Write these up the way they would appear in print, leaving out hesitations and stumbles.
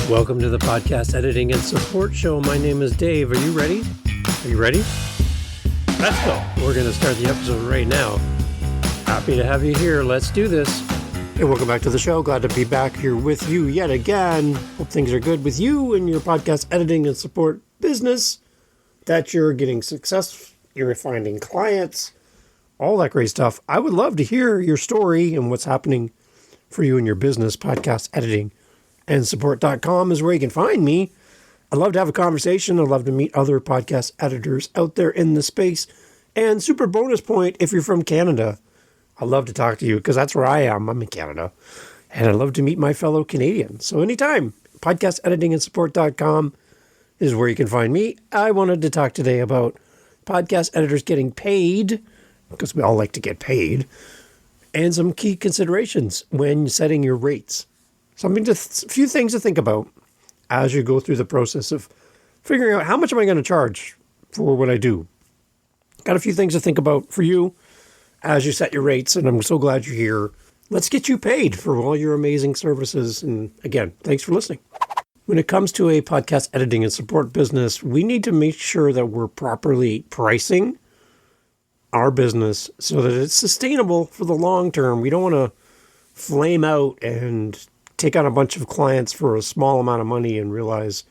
Welcome to the Podcast Editing and Support Show. My name is Dave. Are you ready? Are you ready? Let's go. We're going to start the episode right now. Happy to have you here. Let's do this. Hey, welcome back to the show. Glad to be back here with you yet again. Hope things are good with you and your podcast editing and support business, that you're getting success, you're finding clients, all that great stuff. I would love to hear your story and what's happening for you in your business. Podcast editing and support.com is where you can find me. I'd love to have a conversation. I'd love to meet other podcast editors out there in the space. And super bonus point, if you're from Canada, I'd love to talk to you because that's where I am. I'm in Canada. And I'd love to meet my fellow Canadians. So anytime, podcast editing and support.com is where you can find me. I wanted to talk today about podcast editors getting paid, because we all like to get paid, and some key considerations when setting your rates. A few things to think about as you go through the process of figuring out how much am I going to charge for what I do. Got a few things to think about for you as you set your rates, and I'm so glad you're here. Let's get you paid for all your amazing services. And again, thanks for listening. When it comes to a podcast editing and support business, we need to make sure that we're properly pricing our business so that it's sustainable for the long term. We don't want to flame out and take on a bunch of clients for a small amount of money and realize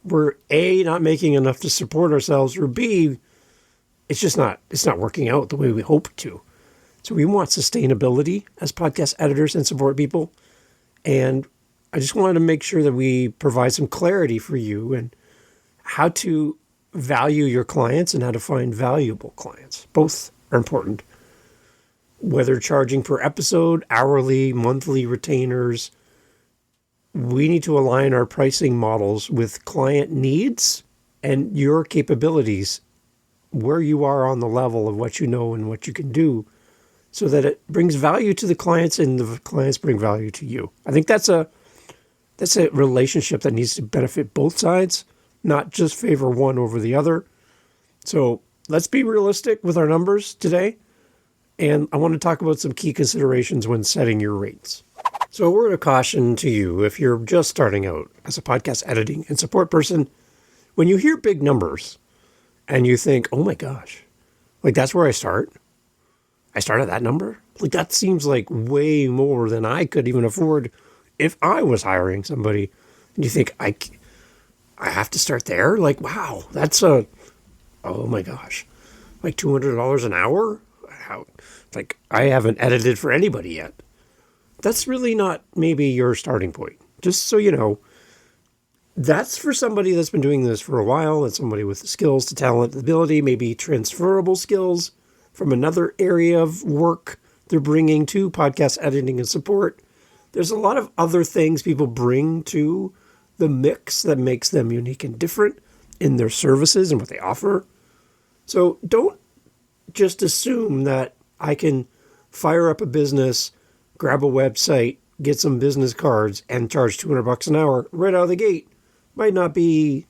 we're A, not making enough to support ourselves, or B, it's not working out the way we hope to. So we want sustainability as podcast editors and support people. And I just wanted to make sure that we provide some clarity for you and how to value your clients and how to find valuable clients. Both are important. Whether charging per episode, hourly, monthly retainers, we need to align our pricing models with client needs and your capabilities, where you are on the level of what you know and what you can do, so that it brings value to the clients and the clients bring value to you. I think that's a relationship that needs to benefit both sides, not just favor one over the other. So let's be realistic with our numbers today. And I want to talk about some key considerations when setting your rates. So a word of caution to you, if you're just starting out as a podcast editing and support person, when you hear big numbers and you think, oh my gosh, like that's where I start. I start at that number. Like that seems like way more than I could even afford if I was hiring somebody. And you think, I have to start there? Like, wow, oh my gosh, like $200 an hour? Like I haven't edited for anybody yet. That's really not maybe your starting point. Just so you know, that's for somebody that's been doing this for a while. That's somebody with the skills, the talent, the ability, maybe transferable skills from another area of work they're bringing to podcast editing and support. There's a lot of other things people bring to the mix that makes them unique and different in their services and what they offer. So don't just assume that I can fire up a business, grab a website, get some business cards, and charge $200 an hour right out of the gate. Might not be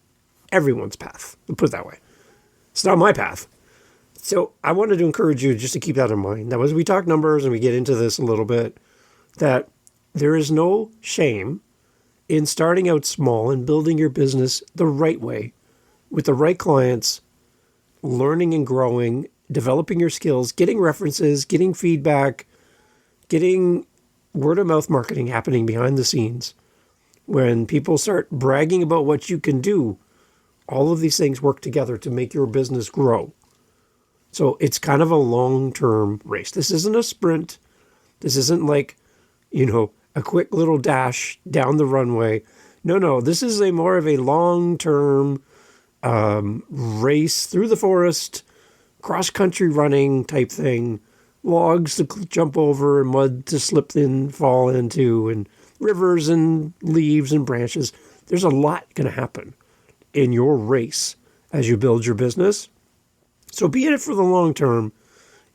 everyone's path. We'll put it that way. It's not my path. So I wanted to encourage you just to keep that in mind. That as we talk numbers and we get into this a little bit, that there is no shame in starting out small and building your business the right way with the right clients, learning and growing, developing your skills, getting references, getting feedback, getting word-of-mouth marketing happening behind the scenes. When people start bragging about what you can do, all of these things work together to make your business grow. So it's kind of a long-term race. This isn't a sprint. This isn't like, a quick little dash down the runway. No, this is more of a long-term race through the forest, cross-country running type thing. Logs to jump over, mud to slip in, fall into, and rivers and leaves and branches. There's a lot going to happen in your race as you build your business. So be in it for the long term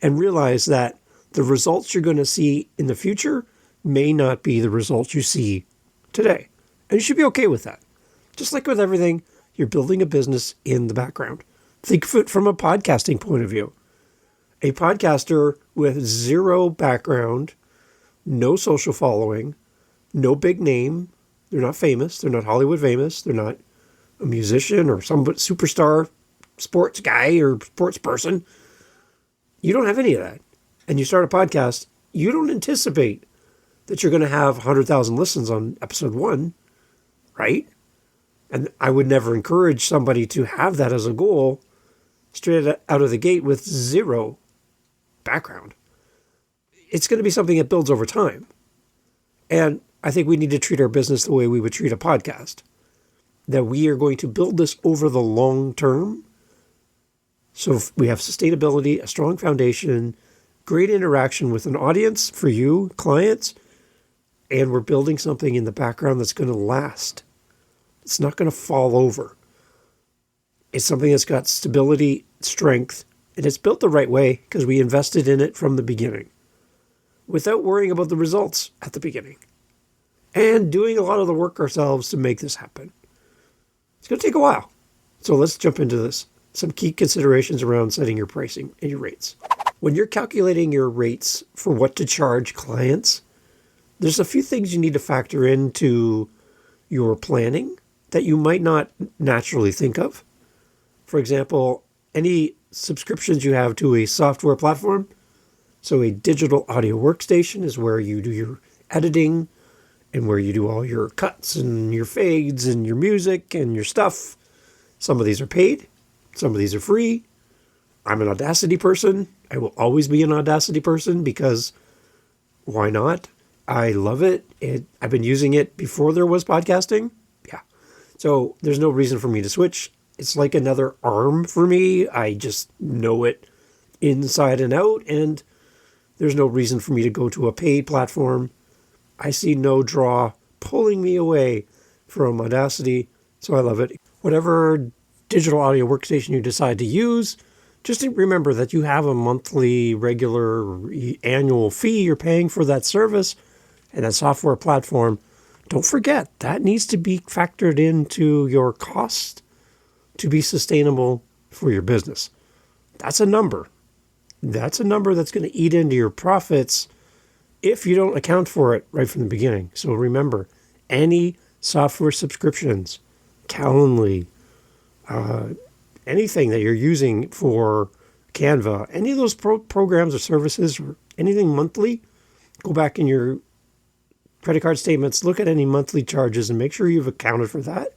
and realize that the results you're going to see in the future may not be the results you see today. And you should be okay with that. Just like with everything, you're building a business in the background. Think of it from a podcasting point of view. A podcaster with zero background, no social following, no big name, They're not famous. They're not Hollywood famous. They're not a musician or some superstar sports guy or sports person. You don't have any of that. And you start a podcast, you don't anticipate that you're going to have 100,000 listens on episode 1, right? And I would never encourage somebody to have that as a goal straight out of the gate with zero background. It's going to be something that builds over time. And I think we need to treat our business the way we would treat a podcast. That we are going to build this over the long term. So if we have sustainability, a strong foundation, great interaction with an audience for you, clients, and we're building something in the background that's going to last. It's not going to fall over. It's something that's got stability, strength, and it's built the right way because we invested in it from the beginning without worrying about the results at the beginning and doing a lot of the work ourselves to make this happen. It's going to take a while. So let's jump into this. Some key considerations around setting your pricing and your rates. When you're calculating your rates for what to charge clients, there's a few things you need to factor into your planning that you might not naturally think of. For example, any subscriptions you have to a software platform. So a digital audio workstation is where you do your editing and where you do all your cuts and your fades and your music and your stuff. Some of these are paid. Some of these are free. I'm an Audacity person. I will always be an Audacity person because why not? I love it. I've been using it before there was podcasting. Yeah. So there's no reason for me to switch. It's like another arm for me. I just know it inside and out, and there's no reason for me to go to a paid platform. I see no draw pulling me away from Audacity, so I love it. Whatever digital audio workstation you decide to use, just remember that you have a monthly, regular, annual fee you're paying for that service and that software platform. Don't forget, that needs to be factored into your cost to be sustainable for your business. That's a number. That's a number that's going to eat into your profits if you don't account for it right from the beginning. So remember, any software subscriptions, Calendly, anything that you're using for Canva, any of those programs or services or anything monthly, go back in your credit card statements, look at any monthly charges and make sure you've accounted for that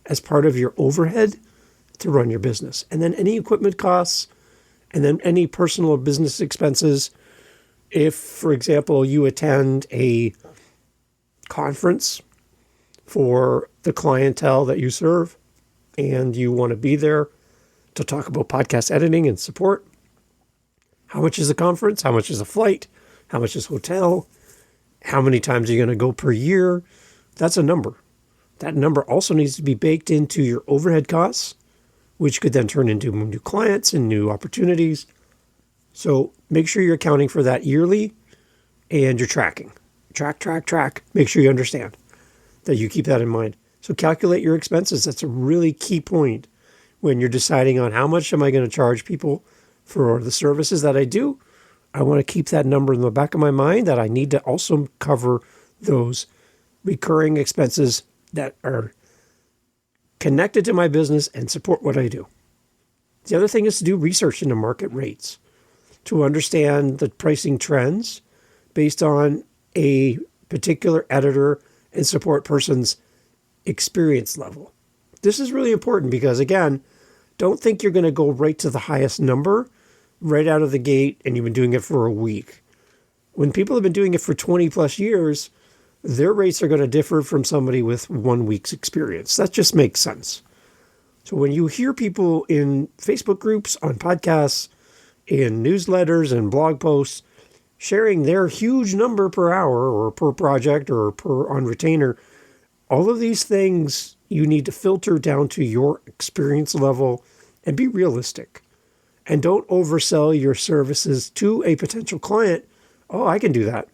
as part of your overhead to run your business. And then any equipment costs, and then any personal or business expenses. If, for example, you attend a conference for the clientele that you serve and you want to be there to talk about podcast editing and support, how much is a conference? How much is a flight? How much is hotel? How many times are you going to go per year? That's a number. That number also needs to be baked into your overhead costs, which could then turn into new clients and new opportunities. So make sure you're accounting for that yearly and you're tracking. Track. Make sure you understand that you keep that in mind. So calculate your expenses. That's a really key point when you're deciding on how much am I going to charge people for the services that I do. I want to keep that number in the back of my mind that I need to also cover those recurring expenses that are connected to my business and support what I do. The other thing is to do research into market rates, to understand the pricing trends based on a particular editor and support person's experience level. This is really important because, again, don't think you're going to go right to the highest number right out of the gate and you've been doing it for a week. When people have been doing it for 20 plus years, their rates are going to differ from somebody with 1 week's experience. That just makes sense. So when you hear people in Facebook groups, on podcasts, in newsletters and blog posts sharing their huge number per hour or per project or per on retainer, all of these things you need to filter down to your experience level and be realistic. And don't oversell your services to a potential client. Oh, I can do that.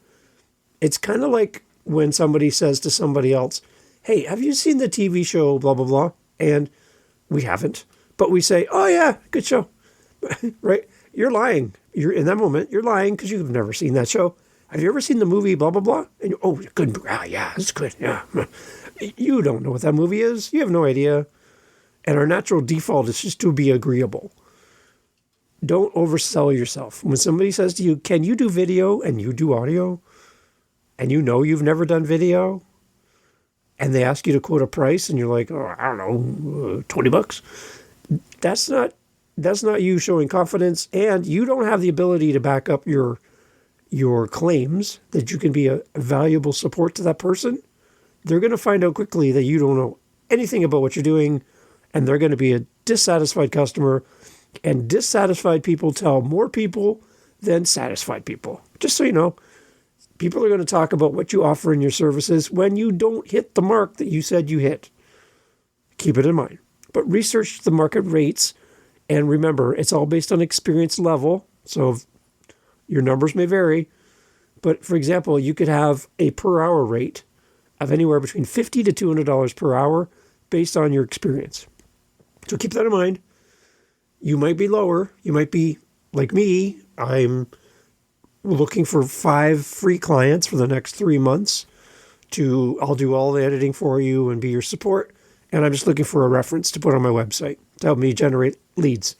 It's kind of like when somebody says to somebody else, hey, have you seen the TV show, blah, blah, blah? And we haven't, but we say, oh yeah, good show, right? You're lying. You're in that moment, you're lying because you've never seen that show. Have you ever seen the movie, blah, blah, blah? And oh, good. Yeah, it's good. Yeah. You don't know what that movie is. You have no idea. And our natural default is just to be agreeable. Don't oversell yourself. When somebody says to you, can you do video, and you do audio, and you know you've never done video, and they ask you to quote a price, and you're like, oh, I don't know, $20. That's not you showing confidence, and you don't have the ability to back up your claims that you can be a valuable support to that person. They're going to find out quickly that you don't know anything about what you're doing, and they're going to be a dissatisfied customer, and dissatisfied people tell more people than satisfied people. Just so you know, people are going to talk about what you offer in your services when you don't hit the mark that you said you hit. Keep it in mind. But research the market rates, and remember, it's all based on experience level, so your numbers may vary. But for example, you could have a per hour rate of anywhere between $50 to $200 per hour based on your experience. So keep that in mind. You might be lower. You might be like me. I'm looking for 5 free clients for the next 3 months. I'll do all the editing for you and be your support. And I'm just looking for a reference to put on my website to help me generate leads.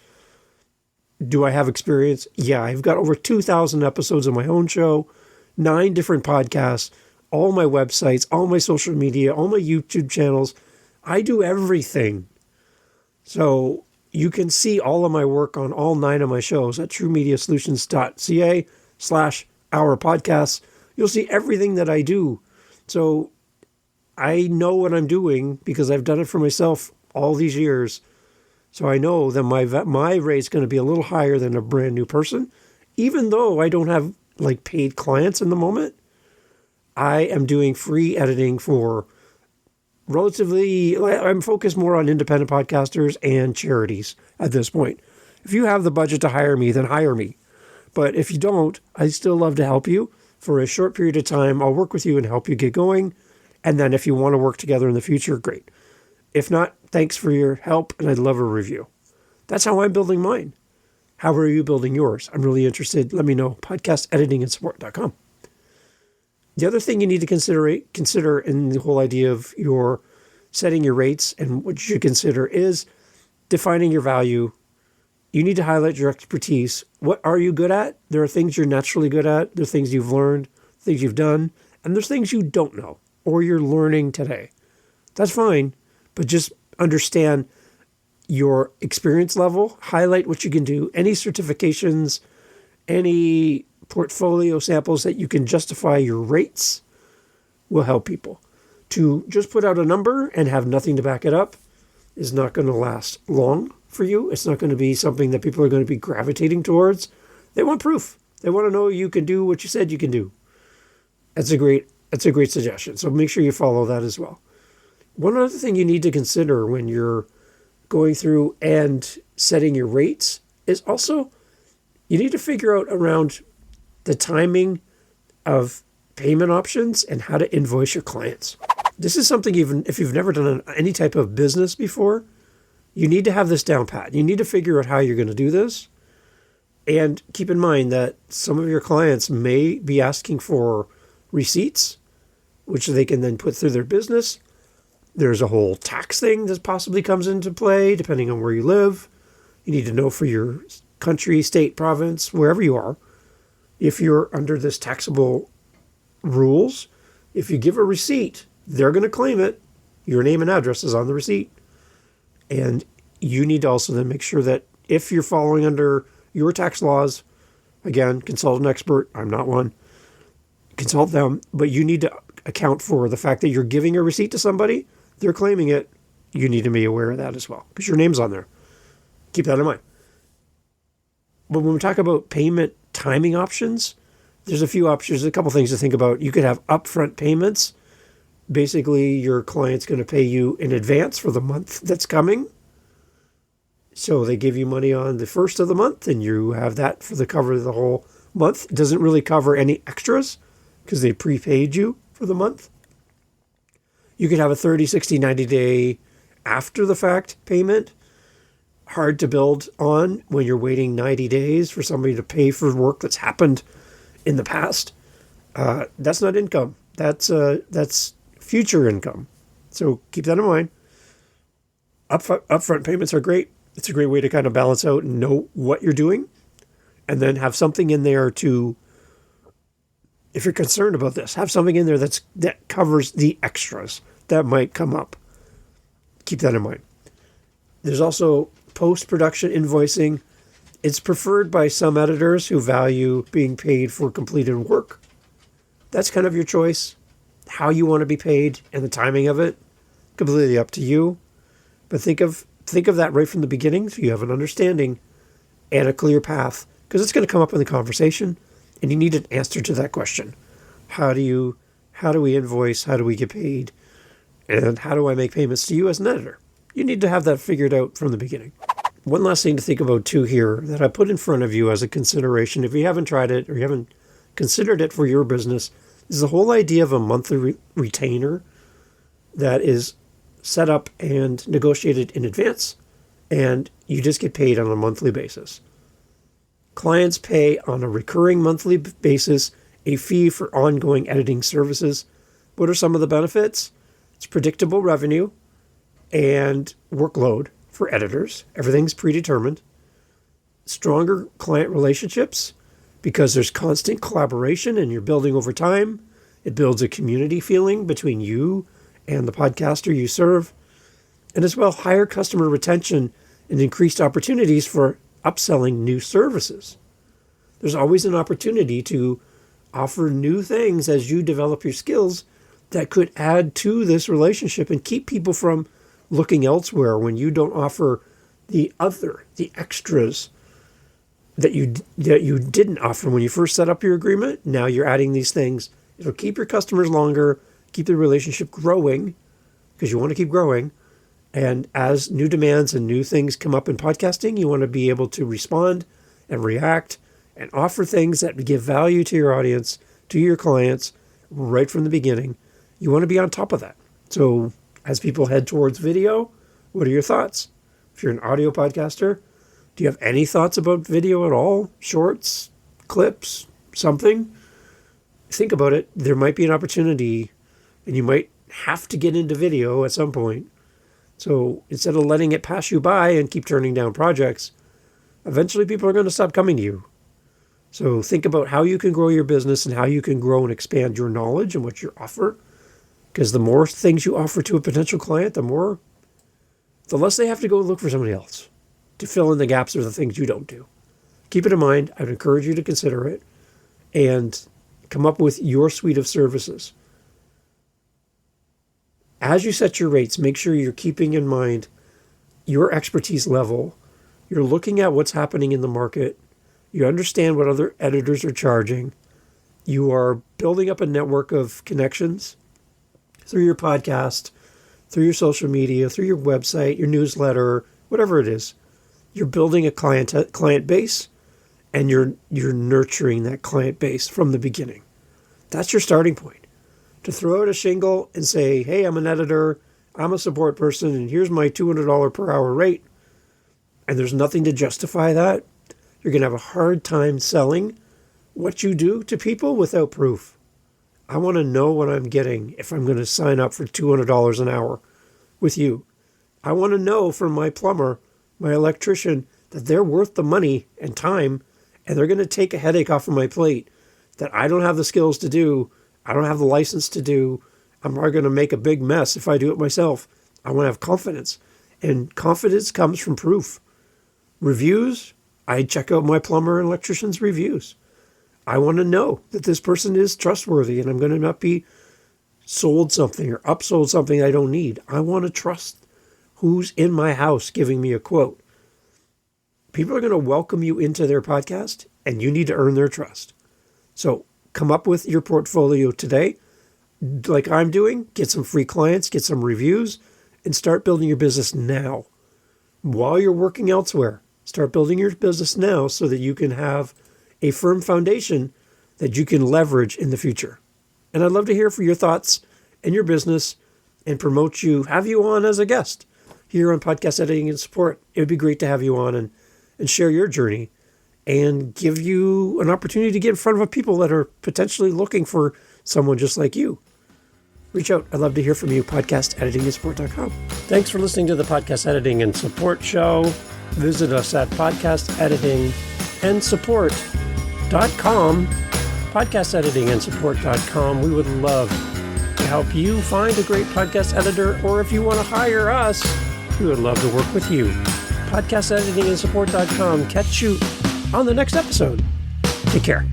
Do I have experience? Yeah, I've got over 2,000 episodes of my own show, 9 different podcasts, all my websites, all my social media, all my YouTube channels. I do everything. So you can see all of my work on all 9 of my shows at truemediasolutions.ca/our podcasts. You'll see everything that I do. So I know what I'm doing because I've done it for myself all these years. So I know that my rate's going to be a little higher than a brand new person. Even though I don't have like paid clients in the moment, I am doing free editing for I'm focused more on independent podcasters and charities at this point. If you have the budget to hire me, then hire me. But if you don't, I still love to help you for a short period of time. I'll work with you and help you get going. And then if you want to work together in the future, great. If not, thanks for your help, and I'd love a review. That's how I'm building mine. How are you building yours? I'm really interested. Let me know. podcasteditingandsupport.com. The other thing you need to consider in the whole idea of your setting your rates and what you should consider is defining your value. You need to highlight your expertise. What are you good at? There are things you're naturally good at. There are things you've learned, things you've done, and there's things you don't know or you're learning today. That's fine, but just understand your experience level, highlight what you can do, any certifications, any portfolio samples that you can justify your rates will help people. To just put out a number and have nothing to back it up is not going to last long for you. It's not going to be something that people are going to be gravitating towards. They want proof. They want to know you can do what you said you can do. That's a great suggestion. So make sure you follow that as well. One other thing you need to consider when you're going through and setting your rates is also you need to figure out around the timing of payment options and how to invoice your clients. This is something even if you've never done any type of business before, you need to have this down pat. You need to figure out how you're going to do this. And keep in mind that some of your clients may be asking for receipts, which they can then put through their business. There's a whole tax thing that possibly comes into play depending on where you live. You need to know for your country, state, province, wherever you are, if you're under this taxable rules. If you give a receipt, they're going to claim it. Your name and address is on the receipt. And you need to also then make sure that if you're following under your tax laws, again, consult an expert. I'm not one. Consult them. But you need to account for the fact that you're giving a receipt to somebody. They're claiming it. You need to be aware of that as well because your name's on there. Keep that in mind. But when we talk about payment timing options, there's a few options, a couple things to think about. You could have upfront payments. Basically, your client's going to pay you in advance for the month that's coming. So they give you money on the first of the month, and you have that for the cover of the whole month. It doesn't really cover any extras because they prepaid you for the month. You could have a 30, 60, 90-day after-the-fact payment. Hard to build on when you're waiting 90 days for somebody to pay for work that's happened in the past. That's not income. That's future income. So keep that in mind. Upfront payments are great. It's a great way to kind of balance out and know what you're doing, and then have something in there to, if you're concerned about this, have something in there that covers the extras that might come up. Keep that in mind. There's also post-production invoicing. It's preferred by some editors who value being paid for completed work. That's kind of your choice. How you want to be paid and the timing of it, completely up to you. But think of that right from the beginning, so you have an understanding and a clear path, because it's going to come up in the conversation, and you need an answer to that question. How do we invoice? How do we get paid? And how do I make payments to you as an editor? You need to have that figured out from the beginning. One last thing to think about too here that I put in front of you as a consideration, if you haven't tried it or you haven't considered it for your business, is the whole idea of a monthly retainer that is set up and negotiated in advance, and you just get paid on a monthly basis. Clients pay on a recurring monthly basis a fee for ongoing editing services. What are some of the benefits? It's predictable revenue and workload for editors. Everything's predetermined. Stronger client relationships because there's constant collaboration and you're building over time. It builds a community feeling between you and the podcaster you serve. And as well, higher customer retention and increased opportunities for upselling new services. There's always an opportunity to offer new things as you develop your skills that could add to this relationship and keep people from looking elsewhere when you don't offer the extras that you didn't offer when you first set up your agreement. Now you're adding these things. It'll keep your customers longer, keep the relationship growing, because you want to keep growing. And as new demands and new things come up in podcasting, you want to be able to respond and react and offer things that give value to your audience, to your clients, right from the beginning. You want to be on top of that. So as people head towards video, what are your thoughts? If you're an audio podcaster, do you have any thoughts about video at all? Shorts, clips, something? Think about it. There might be an opportunity, and you might have to get into video at some point. So instead of letting it pass you by and keep turning down projects, eventually people are going to stop coming to you. So think about how you can grow your business and how you can grow and expand your knowledge and what you offer. Because the more things you offer to a potential client, the less they have to go look for somebody else to fill in the gaps of the things you don't do. Keep it in mind. I'd encourage you to consider it and come up with your suite of services. As you set your rates, make sure you're keeping in mind your expertise level. You're looking at what's happening in the market. You understand what other editors are charging. You are building up a network of connections through your podcast, through your social media, through your website, your newsletter, whatever it is. You're building a client base, and you're nurturing that client base from the beginning. That's your starting point. To throw out a shingle and say, hey, I'm an editor, I'm a support person, and here's my $200 per hour rate, and there's nothing to justify that, you're going to have a hard time selling what you do to people without proof. I want to know what I'm getting if I'm going to sign up for $200 an hour with you. I want to know from my plumber, my electrician, that they're worth the money and time, and they're going to take a headache off of my plate that I don't have the skills to do, I don't have the license to do, I'm going to make a big mess if I do it myself. I want to have confidence, and confidence comes from proof. Reviews, I check out my plumber and electrician's reviews. I want to know that this person is trustworthy and I'm going to not be sold something or upsold something I don't need. I want to trust who's in my house giving me a quote. People are going to welcome you into their podcast, and you need to earn their trust. So come up with your portfolio today, like I'm doing. Get some free clients, get some reviews, and start building your business now. While you're working elsewhere, start building your business now so that you can have a firm foundation that you can leverage in the future. And I'd love to hear for your thoughts and your business and promote you, have you on as a guest here on Podcast Editing and Support. It would be great to have you on and share your journey and give you an opportunity to get in front of people that are potentially looking for someone just like you. reach out. I'd love to hear from you. podcasteditingandsupport.com. Thanks for listening to the Podcast Editing and Support Show. Visit us at podcasteditingandsupport.com. podcasteditingandsupport.com. We would love to help you find a great podcast editor, or if you want to hire us, we would love to work with you. podcasteditingandsupport.com. Catch you on the next episode. Take care.